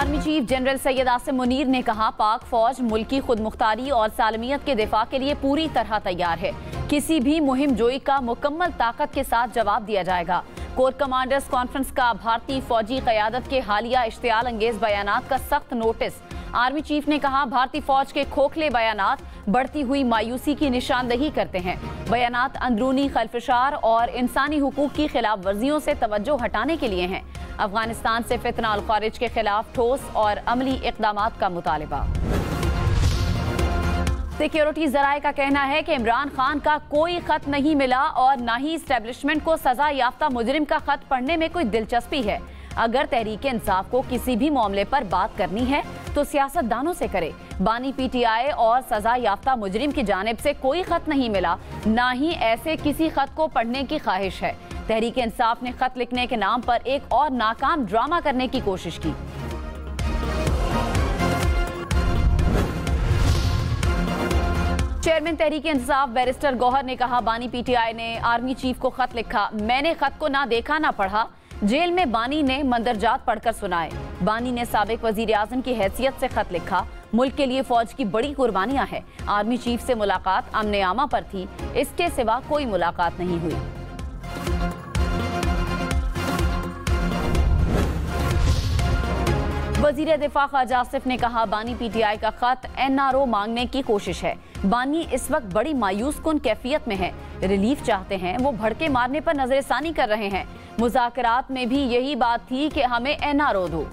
Army chief general Syed Asim Munir ने कहा, पाक फौज मुल्की खुद मुख्तारी और सालमियत के दिफा के लिए पूरी तरह तैयार है। किसी भी मुहिम जोई का मुकम्मल ताकत के साथ जवाब दिया जाएगा। कोर कमांडर्स कॉन्फ्रेंस का भारतीय फौजी क़यादत के हालिया इश्तियाल अंगेज बयानात का सख्त नोटिस। आर्मी चीफ ने कहा, भारतीय फौज के खोखले बयानात बढ़ती हुई मायूसी की निशानदही करते हैं। बयानात अंदरूनी खलफशार और इंसानी हुकूक की खिलाफ वर्जियों से तवज्जो हटाने के लिए हैं। अफगानिस्तान से फितना अल खारिज के खिलाफ ठोस और अमली इक़दामात का मुतालिबा। सिक्योरिटी जराये का कहना है कि इमरान खान का कोई खत नहीं मिला और न ही इस्टेब्लिशमेंट को सजा याफ्ता मुजरिम का खत पढ़ने में कोई दिलचस्पी है। अगर तहरीक इंसाफ को किसी भी मामले पर बात करनी है तो सियासतदानों से करे। बानी पीटीआई और सजा याफ्ता मुजरिम की जानिब से कोई खत नहीं मिला, ना ही ऐसे किसी खत को पढ़ने की ख्वाहिश है। तहरीक इंसाफ ने खत लिखने के नाम पर एक और नाकाम ड्रामा करने की कोशिश की। चेयरमैन तहरीक इंसाफ बैरिस्टर गौहर ने कहा, बानी पीटीआई ने आर्मी चीफ को खत लिखा, मैंने खत को ना देखा ना पढ़ा। जेल में बानी ने मंदरजात पढ़कर सुनाए। बानी ने साबिक वजीर आज़म की हैसियत से खत लिखा, मुल्क के लिए फौज की बड़ी कुर्बानियां हैं। आर्मी चीफ से मुलाकात अमने आमा पर थी, इसके सिवा कोई मुलाकात नहीं हुई। वजीर दिफा ख्वाजा आसिफ ने कहा, बानी पीटीआई का खत एनआरओ मांगने की कोशिश है। बानी इस वक्त बड़ी मायूस कुन कैफियत में है, रिलीफ चाहते हैं, वो भड़के मारने पर नजरसानी कर रहे हैं। मुज़ाकरात में भी यही बात थी कि हमें एनआरओ दो।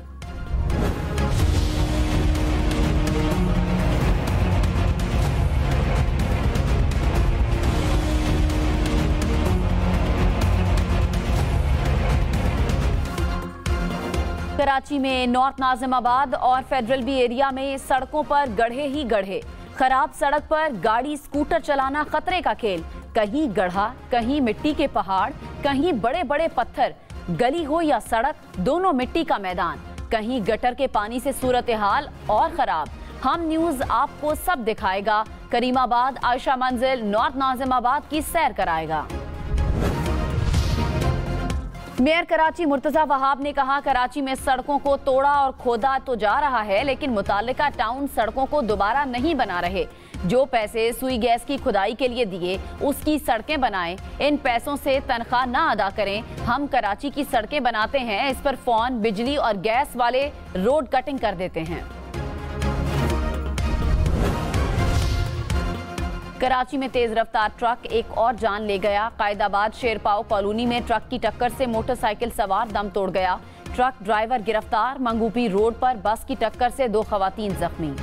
कराची में नॉर्थ नाजिमाबाद और फेडरल बी एरिया में सड़कों पर गड्ढे ही गड्ढे। खराब सड़क पर गाड़ी स्कूटर चलाना खतरे का खेल। कहीं गड्ढा, कहीं मिट्टी के पहाड़, कहीं बड़े बड़े पत्थर। गली हो या सड़क, दोनों मिट्टी का मैदान। कहीं गटर के पानी से सूरत हाल और खराब। हम न्यूज आपको सब दिखाएगा। करीमाबाद, आयशा मंजिल, नॉर्थ नाजिमाबाद की सैर कराएगा। मेयर कराची मुर्तजा वहाब ने कहा, कराची में सड़कों को तोड़ा और खोदा तो जा रहा है, लेकिन मुतालिका टाउन सड़कों को दोबारा नहीं बना रहे। जो पैसे सुई गैस की खुदाई के लिए दिए, उसकी सड़कें बनाएं। इन पैसों से तनख्वाह ना अदा करें। हम कराची की सड़कें बनाते हैं, इस पर फोन, बिजली और गैस वाले रोड कटिंग कर देते हैं। कराची में तेज रफ्तार ट्रक एक और जान ले गया। कायदाबाद शेरपाव कॉलोनी में ट्रक की टक्कर से मोटरसाइकिल सवार दम तोड़ गया। ट्रक ड्राइवर गिरफ्तार। मंगूपी रोड पर बस की टक्कर से 2 खवातीन जख्मी।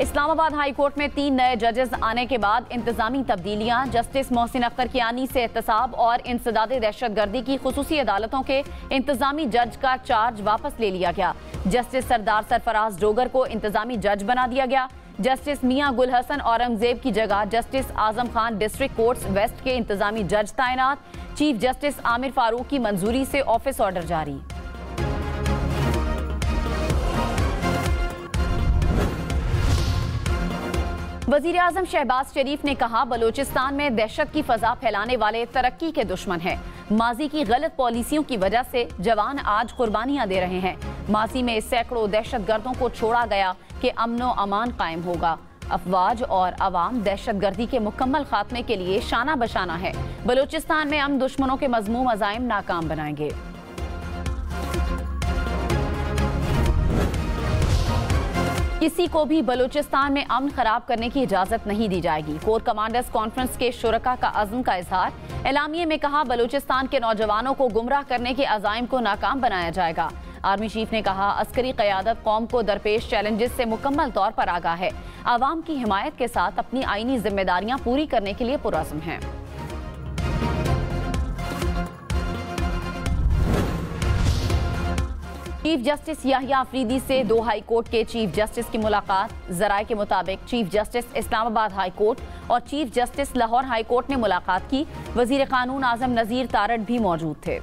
इस्लामाबाद हाई कोर्ट में 3 नए जजेस आने के बाद इंतजामी तब्दीलियां। जस्टिस मोहसिन अख्तर कियानी से एहतसाब और इंसदाद दहशतगर्दी की खुसूसी अदालतों के इंतजामी जज का चार्ज वापस ले लिया गया। जस्टिस सरदार सरफराज डोगर को इंतजामी जज बना दिया गया। जस्टिस मियां गुल हसन औरंगजेब की जगह justice Azam Khan district courts waste के इंतजामी जज तैनात। चीफ जस्टिस आमिर फारूक की मंजूरी से ऑफिस ऑर्डर जारी। वजीर आजम शहबाज शरीफ ने कहा, बलोचिस्तान में दहशत की फजा फैलाने वाले तरक्की के दुश्मन हैं। माजी की गलत पॉलिसियों की वजह से जवान आज कुर्बानियां दे रहे हैं। माजी में सैकड़ों दहशतगर्दों को छोड़ा गया कि अमनो अमान कायम होगा। अफवाज और अवाम दहशतगर्दी के मुकम्मल खात्मे के लिए शाना बशाना है। बलोचिस्तान में हम दुश्मनों के मजमूम अज़ाइम नाकाम बनाएंगे। किसी को भी बलूचिस्तान में अमन खराब करने की इजाजत नहीं दी जाएगी। कोर कमांडर्स कॉन्फ्रेंस के शुरका का अज़्म का इजहार। एलामिये में कहा, बलूचिस्तान के नौजवानों को गुमराह करने के अज़ाइम को नाकाम बनाया जाएगा। आर्मी चीफ ने कहा, अस्करी क़यादत कौम को दरपेश चैलेंजेस से मुकम्मल तौर पर आगाह है। आवाम की हिमायत के साथ अपनी आईनी जिम्मेदारियां पूरी करने के लिए पुरअज़्म है। चीफ जस्टिस याहिया अफरीदी से 2 हाई कोर्ट के चीफ जस्टिस की मुलाकात। जराये के मुताबिक chief justice Islamabad high court और chief justice Lahore high court ने मुलाकात की। वजीर कानून आजम नजीर तारड़ भी मौजूद थे।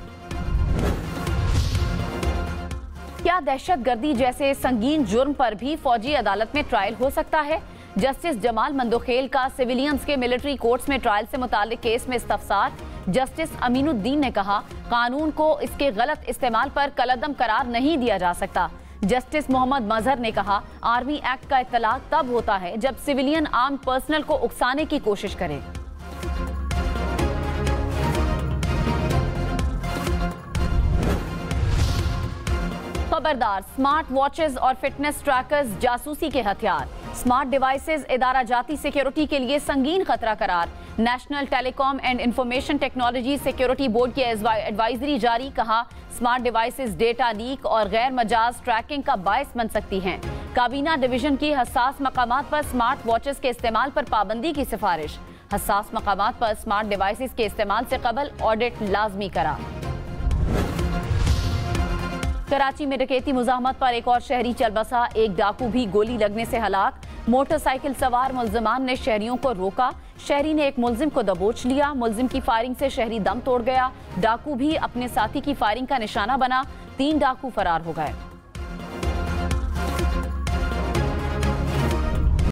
क्या दहशतगर्दी जैसे संगीन जुर्म पर भी फौजी अदालत में ट्रायल हो सकता है? जस्टिस जमाल मंदोखेल का सिविलियंस के मिलिट्री कोर्ट्स में ट्रायल से मुताल्लिक केस में इस्तफसार। जस्टिस अमीनुद्दीन ने कहा, कानून को इसके गलत इस्तेमाल पर कलअदम करार नहीं दिया जा सकता। जस्टिस मोहम्मद मजहर ने कहा, आर्मी एक्ट का इत्तलाक तब होता है जब सिविलियन आर्म्ड पर्सनल को उकसाने की कोशिश करे। खबरदार, स्मार्ट वॉचेस और फिटनेस ट्रैकर्स जासूसी के हथियार। स्मार्ट डिवाइसेस इदारा जाती सिक्योरिटी के लिए संगीन खतरा करार। National telecom and information technology security board की एडवाइजरी जारी। कहा, स्मार्ट डिवाइसेस डेटा लीक और गैर मजाज ट्रैकिंग का बायस बन सकती हैं। काबीना डिवीजन की हसास मकामात पर स्मार्ट वॉचेस के इस्तेमाल पर पाबंदी की सिफारिश। हसास मकामात पर स्मार्ट डिवाइसेस के इस्तेमाल से कबल ऑडिट लाजमी करा। कराची में डकैती मुजाहमत पर एक और शहरी चल बसा। एक डाकू भी गोली लगने से हलाक। मोटरसाइकिल सवार मुल्जिमान ने शहरियों को रोका। शहरी ने एक मुल्जिम को दबोच लिया। मुल्जिम की फायरिंग से शहरी दम तोड़ गया। डाकू भी अपने साथी की फायरिंग का निशाना बना। 3 डाकू फरार हो गए।